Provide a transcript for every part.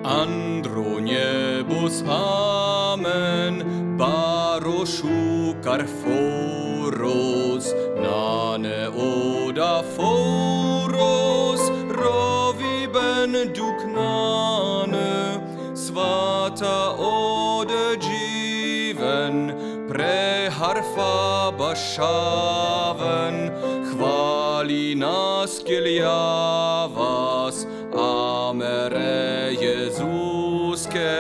Androniebus amen, baroshukar foros, nane oda foros, rovi ben duknane, svata ode jiven, preharfa bashaven, chvali nas kiliavas, amere Jezuske.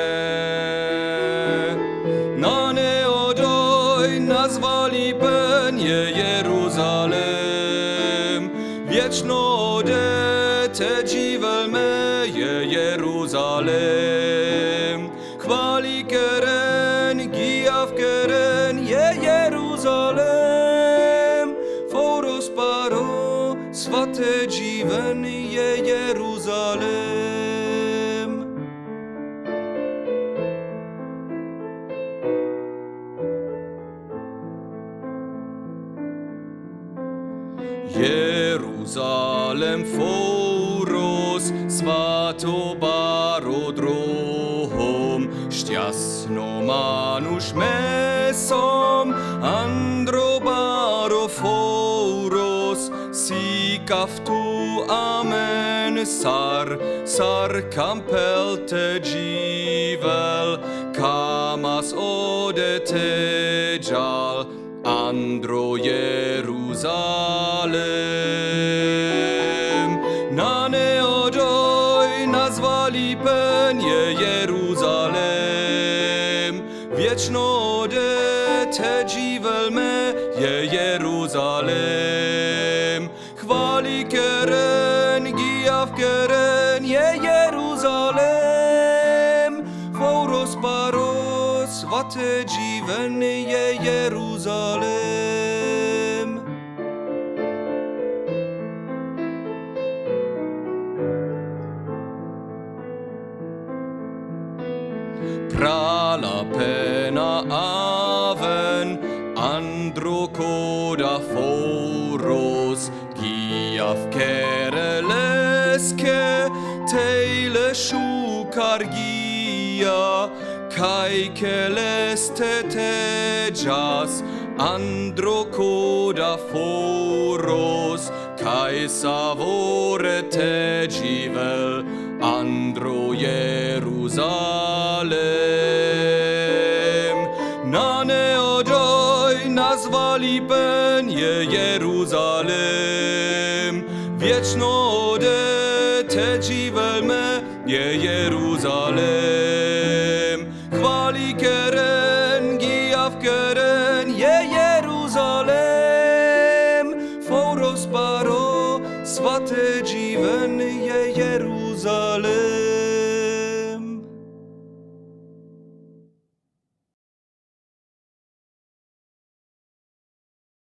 Na neodoj nazwali penie Jeruzalem, wieczno ode te dziwelme Jeruzalem. Chwali keren, giav keren Jeruzalem, foros paro, svate dziven Jeruzalem. Jeruzalem foros, svato barodrom, šťastno manuš mesom, androbaro foros, si kaftu amen, sar kampelte jivel, kamas ode tejal, andro Jeruzalem. Na neodoj nazwali penie Jeruzalem, wieczno ode te dziwelme Jeruzalem. Chwali keren, giav keren Jeruzalem, foros paros, vate dziven Jeruzalem. Prala pena aven, androkoda foros, giav kereleske, teile shukar gia, kai keleste tejas, androkoda foros, kai savore tejivel, andro Jeruzalem. Na neodoj nazwali penie Jeruzalem, wieczno ode te dziwelme Jeruzalem. Chwali